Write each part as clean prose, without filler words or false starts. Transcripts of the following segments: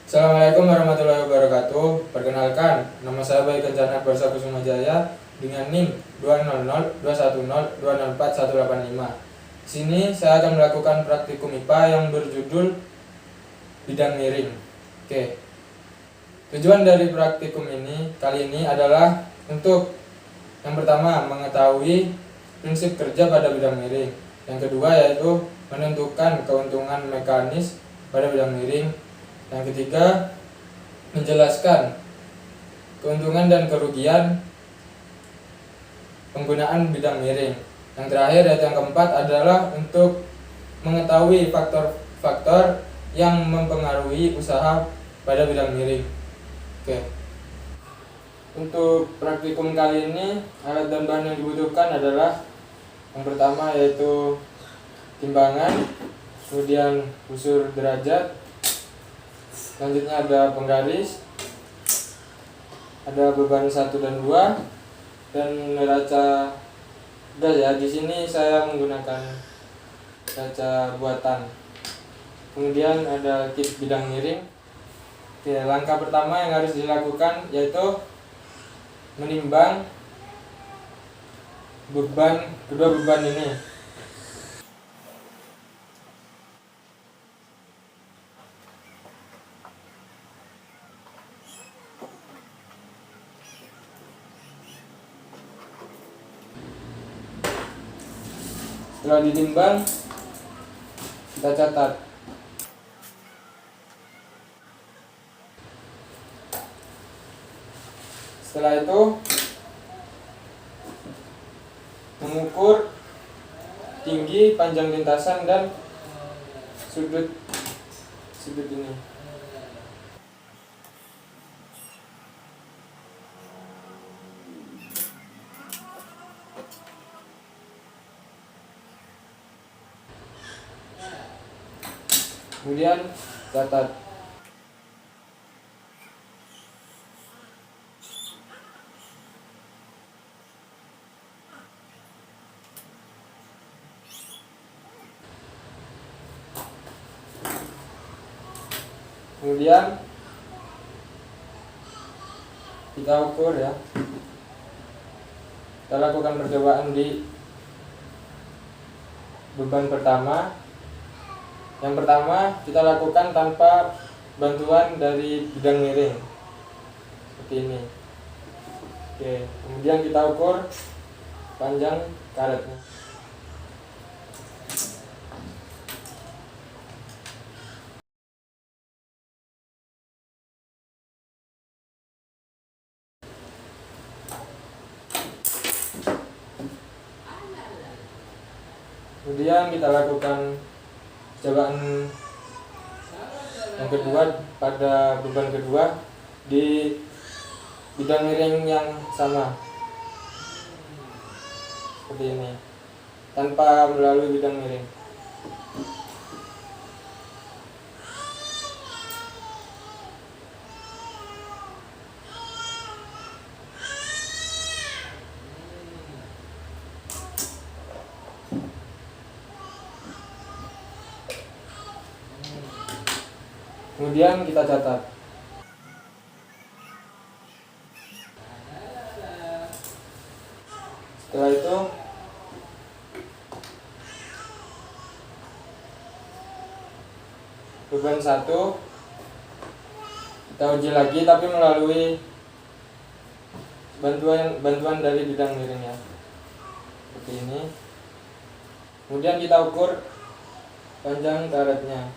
Assalamualaikum warahmatullahi wabarakatuh. Perkenalkan, nama saya Bayi Kencana Barsa Kusuma Jaya dengan NIM 20021020418. Di sini saya akan melakukan praktikum IPA yang berjudul bidang miring. Oke. Tujuan dari praktikum ini kali ini adalah untuk yang pertama mengetahui prinsip kerja pada bidang miring. Yang kedua yaitu menentukan keuntungan mekanis pada bidang miring. Yang ketiga, menjelaskan keuntungan dan kerugian penggunaan bidang miring. Yang terakhir yaitu yang keempat adalah untuk mengetahui faktor-faktor yang mempengaruhi usaha pada bidang miring. Oke. Untuk praktikum kali ini, alat dan bahan yang dibutuhkan adalah yang pertama yaitu timbangan, kemudian busur derajat, selanjutnya ada penggaris, ada beban 1 dan 2, dan neraca gas ya. Di sini saya menggunakan neraca buatan. Kemudian ada kit bidang miring. Oke, langkah pertama yang harus dilakukan yaitu menimbang kedua beban ini. Setelah ditimbang, kita catat. Setelah itu mengukur tinggi, panjang lintasan, dan sudut ini. Kemudian catat. Kemudian kita ukur ya. Kita lakukan percobaan di beban pertama. Yang pertama kita lakukan tanpa bantuan dari bidang miring seperti ini. Oke, kemudian kita ukur panjang karetnya. Kemudian kita lakukan percobaan yang kedua pada beban kedua di bidang miring yang sama seperti ini, tanpa melalui bidang miring. Kemudian kita catat. Setelah itu beban 1 kita uji lagi tapi melalui bantuan dari bidang miringnya seperti ini. Kemudian kita ukur panjang karetnya.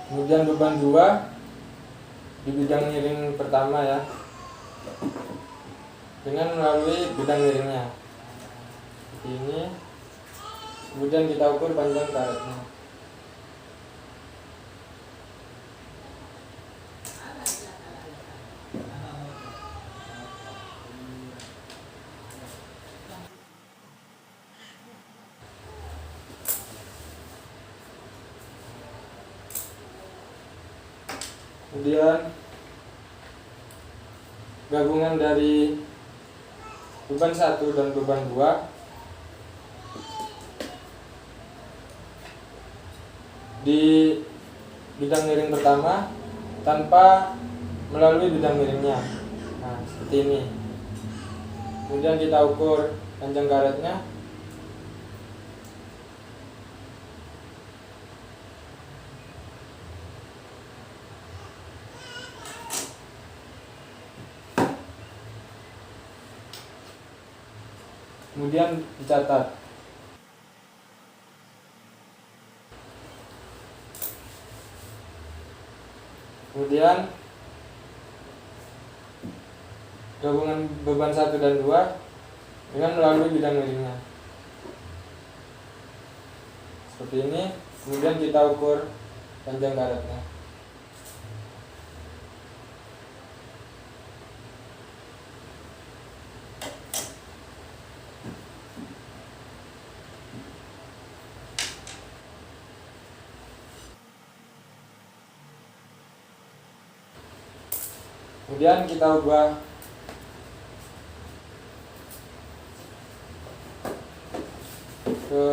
Kemudian beban 2 di bidang miring pertama ya, dengan melalui bidang miringnya seperti ini. Kemudian kita ukur panjang karetnya. Kemudian gabungan dari beban 1 dan beban 2 di bidang miring pertama tanpa melalui bidang miringnya. Nah, seperti ini. Kemudian kita ukur panjang karetnya. Kemudian dicatat. Kemudian gabungan beban 1 dan 2 dengan melalui bidang miringnya. Seperti ini. Kemudian kita ukur panjang karetnya. Kemudian kita ubah ke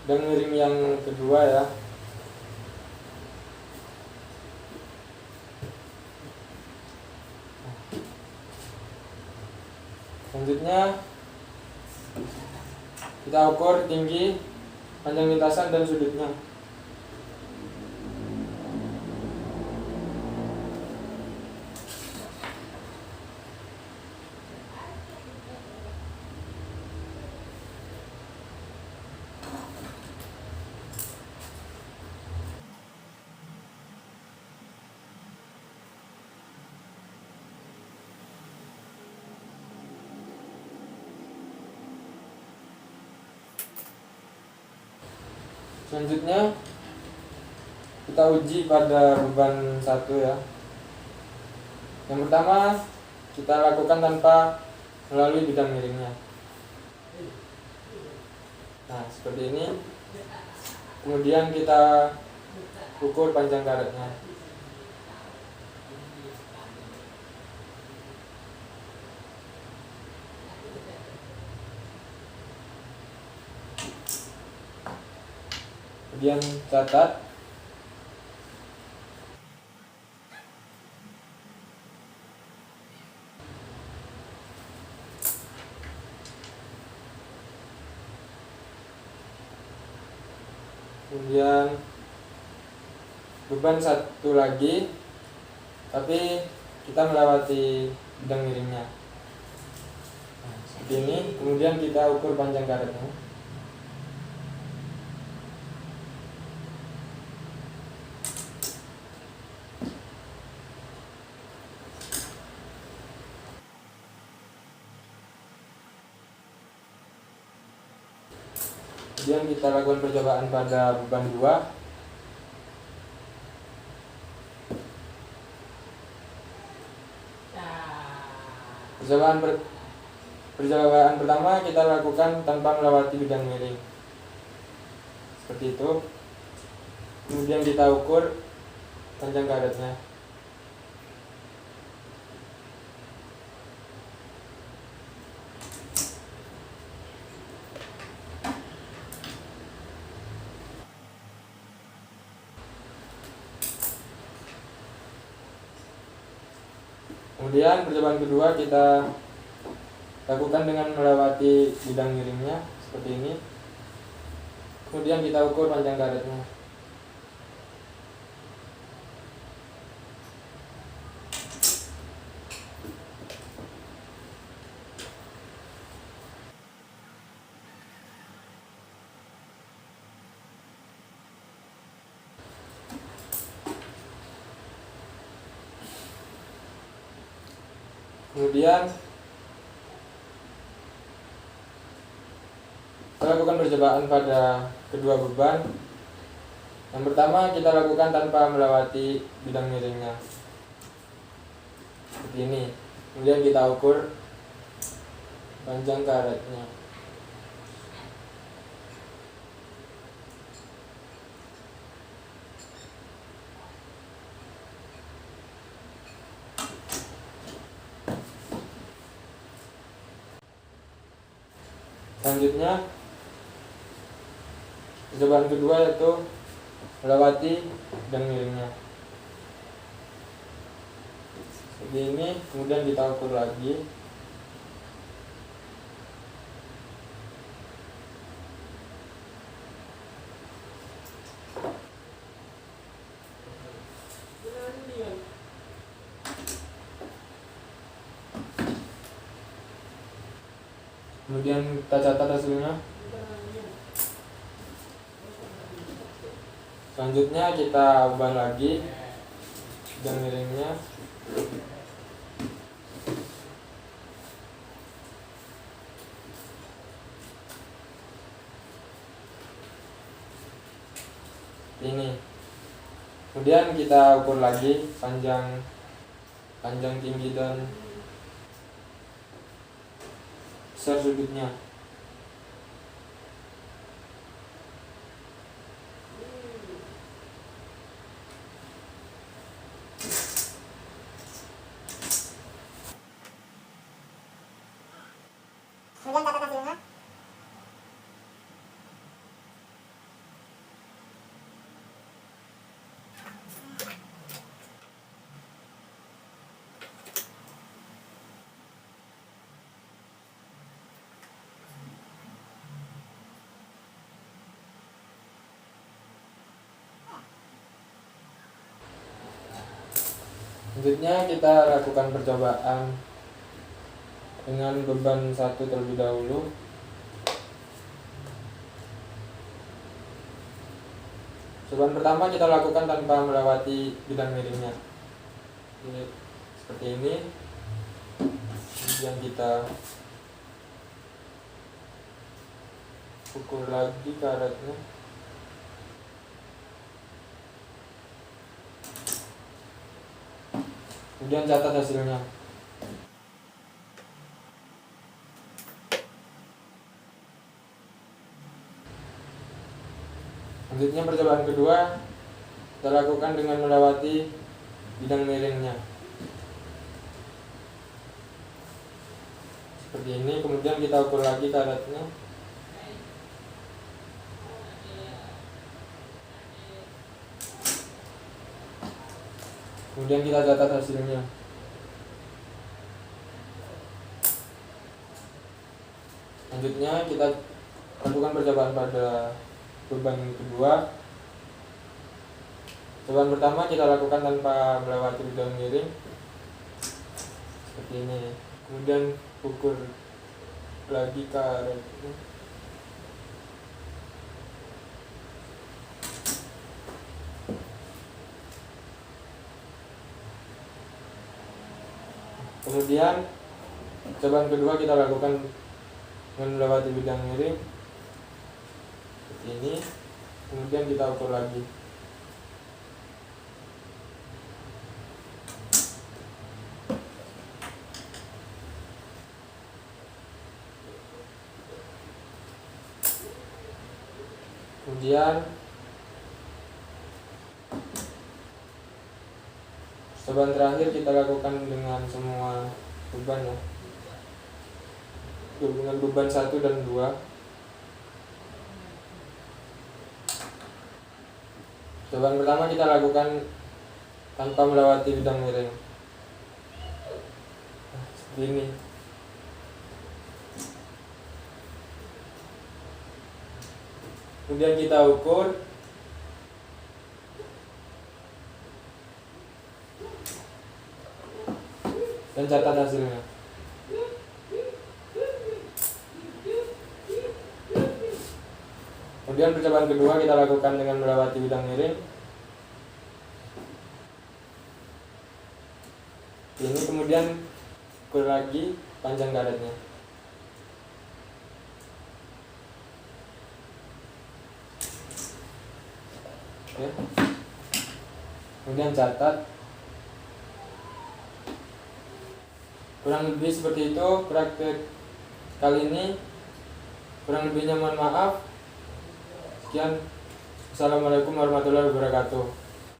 bidang miring yang kedua ya. Selanjutnya kita ukur tinggi, panjang lintasan dan sudutnya. Selanjutnya kita uji pada beban 1 ya. Yang pertama kita lakukan tanpa melalui bidang miringnya. Nah, seperti ini. Kemudian kita ukur panjang karetnya. Kemudian catat. Kemudian beban 1 lagi, tapi kita melewati bidang miringnya. Nah, seperti ini. Kemudian kita ukur panjang karetnya. Kemudian kita lakukan percobaan pada beban 2. Percobaan pertama kita lakukan tanpa melewati bidang miring. Seperti itu. Kemudian kita ukur panjang karetnya. Kemudian percobaan kedua kita lakukan dengan melewati bidang miringnya seperti ini. Kemudian kita ukur panjang karetnya. Kemudian kita lakukan percobaan pada kedua beban. Yang pertama kita lakukan tanpa melewati bidang miringnya seperti ini. Kemudian kita ukur panjang karetnya. Selanjutnya percobaan kedua yaitu melewati bidang miringnya. Seperti ini, kemudian kita ukur lagi. Kemudian kita catat hasilnya. Selanjutnya kita ubah lagi bidang miringnya. Ini. Kemudian kita ukur lagi panjang tinggi dan besar sudutnya. Kemudian catat hasilnya. Selanjutnya kita lakukan percobaan dengan beban 1 terlebih dahulu. Percobaan pertama kita lakukan tanpa melewati bidang miringnya. Ini seperti ini. Kemudian kita ukur lagi karetnya. Kemudian catat hasilnya. Selanjutnya percobaan kedua kita lakukan dengan melewati bidang miringnya. Seperti ini, kemudian kita ukur lagi karetnya. Kemudian kita catat hasilnya. Selanjutnya kita lakukan percobaan pada beban kedua. Percobaan pertama kita lakukan tanpa melewati bidang miring. Seperti ini. Kemudian ukur lagi karetnya. Kemudian percobaan kedua kita lakukan dengan melewati bidang miring seperti ini. Kemudian kita ukur lagi. Kemudian percobaan terakhir kita lakukan dengan semua beban ya. Dengan beban 1 dan 2. Percobaan pertama kita lakukan tanpa melewati bidang miring. Seperti ini. Kemudian kita ukur. Dan catat hasilnya. Kemudian percobaan kedua kita lakukan dengan melewati bidang miring. Ini kemudian ukur lagi panjang karetnya. Oke. Kemudian catat. Kurang lebih seperti itu praktek kali ini. Kurang lebihnya mohon maaf. Sekian. Assalamualaikum warahmatullahi wabarakatuh.